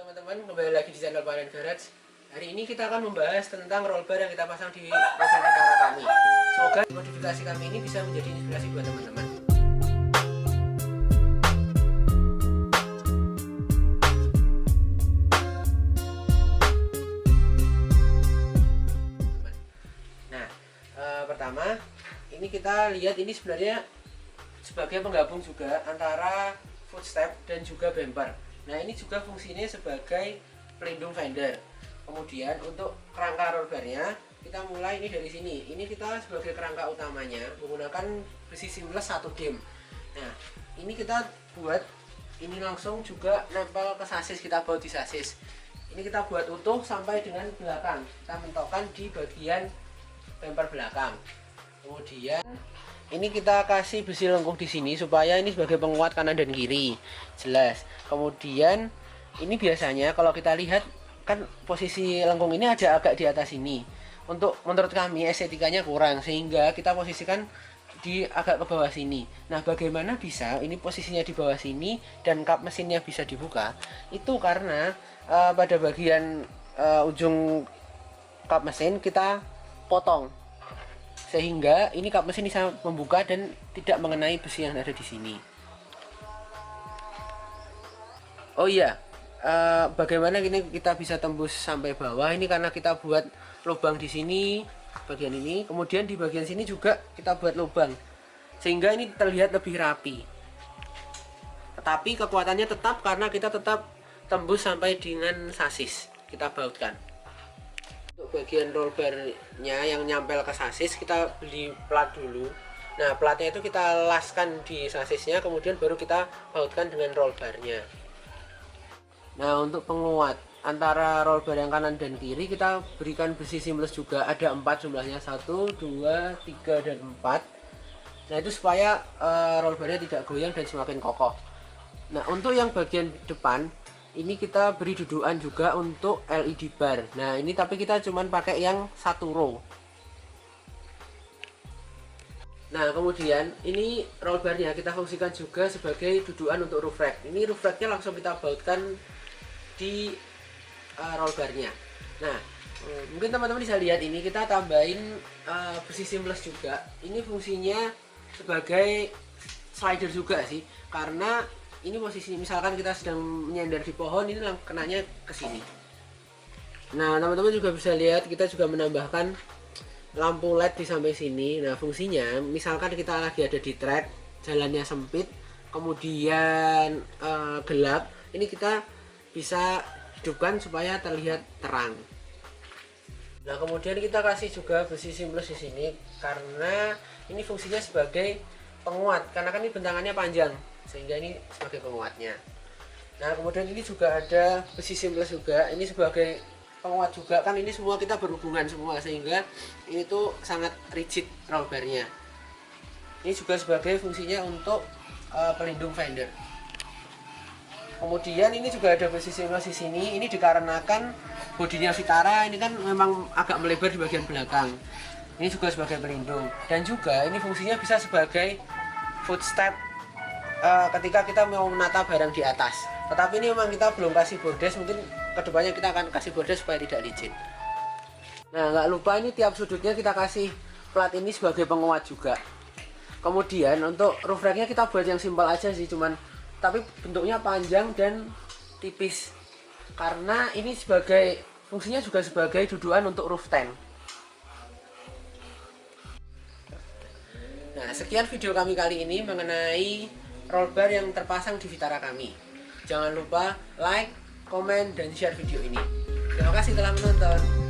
teman-teman, kembali lagi di channel Panen Garage. Hari ini kita akan membahas tentang roll bar yang kita pasang di mobil Vitara kami. Semoga modifikasi kami ini bisa menjadi inspirasi buat teman-teman. Nah, pertama ini kita lihat, ini sebenarnya sebagai penggabung juga antara footstep dan juga bumper. Nah, ini juga fungsinya sebagai pelindung fender. Kemudian untuk kerangka roll barnya kita mulai ini dari sini. Ini kita sebagai kerangka utamanya menggunakan besi seamless 1 dim. Nah, ini kita buat ini langsung juga nempel ke sasis, kita baut di sasis. Ini kita buat utuh sampai dengan belakang. Kita mentokkan di bagian bumper belakang. Kemudian ini kita kasih besi lengkung di sini supaya ini sebagai penguat kanan dan kiri, jelas. Kemudian ini biasanya kalau kita lihat kan posisi lengkung ini ada agak di atas ini. Untuk menurut kami estetikanya kurang, sehingga kita posisikan di agak ke bawah sini. Nah, bagaimana bisa ini posisinya di bawah sini dan kap mesinnya bisa dibuka? Itu karena pada bagian ujung kap mesin kita potong, sehingga ini kap mesin bisa membuka dan tidak mengenai besi yang ada di sini. Oh iya, bagaimana ini kita bisa tembus sampai bawah? Ini karena kita buat lubang di sini bagian ini, kemudian di bagian sini juga kita buat lubang, sehingga ini terlihat lebih rapi. Tetapi kekuatannya tetap karena kita tetap tembus sampai dengan sasis, kita bautkan. Untuk bagian roll barnya yang nyampel ke sasis, kita beli plat dulu. Nah, platnya itu kita laskan di sasisnya, kemudian baru kita bautkan dengan roll barnya. Nah, untuk penguat antara roll bar yang kanan dan kiri kita berikan besi seamless juga, ada 4 jumlahnya, 1, 2, 3, dan 4. Nah, itu supaya roll barnya tidak goyang dan semakin kokoh. Nah, untuk yang bagian depan ini kita beri dudukan juga untuk LED bar. Nah, ini tapi kita cuman pakai yang 1 row. Nah, kemudian ini roll barnya kita fungsikan juga sebagai dudukan untuk roof rack. Ini roof racknya langsung kita bautkan di roll barnya. Nah, mungkin teman-teman bisa lihat ini kita tambahin besi seamless juga. Ini fungsinya sebagai slider juga sih, karena ini posisi misalkan kita sedang menyender di pohon, ini kenanya ke sini. Nah, teman-teman juga bisa lihat kita juga menambahkan lampu LED di sampai sini. Nah, fungsinya misalkan kita lagi ada di trek, jalannya sempit, kemudian gelap, ini kita bisa hidupkan supaya terlihat terang. Nah, kemudian kita kasih juga besi seamless di sini karena ini fungsinya sebagai penguat, karena kan ini bentangannya panjang, sehingga ini sebagai penguatnya. Nah, kemudian ini juga ada besi seamless juga, ini sebagai penguat juga, kan ini semua kita berhubungan semua, sehingga ini tuh sangat rigid roll barnya. Ini juga sebagai fungsinya untuk pelindung fender. Kemudian ini juga ada besi seamless di sini. Ini dikarenakan bodinya Vitara ini kan memang agak melebar di bagian belakang. Ini juga sebagai pelindung, dan juga ini fungsinya bisa sebagai footstep ketika kita mau menata barang di atas. Tetapi ini memang kita belum kasih bordes, mungkin kedepannya kita akan kasih bordes supaya tidak licin. Nah, nggak lupa ini tiap sudutnya kita kasih plat ini sebagai penguat juga. Kemudian untuk roof racknya kita buat yang simpel aja sih, cuman tapi bentuknya panjang dan tipis, karena ini sebagai fungsinya juga sebagai dudukan untuk roof tent. Nah, sekian video kami kali ini mengenai roll bar yang terpasang di Vitara kami. Jangan lupa like, komen, dan share video ini. Terima kasih telah menonton.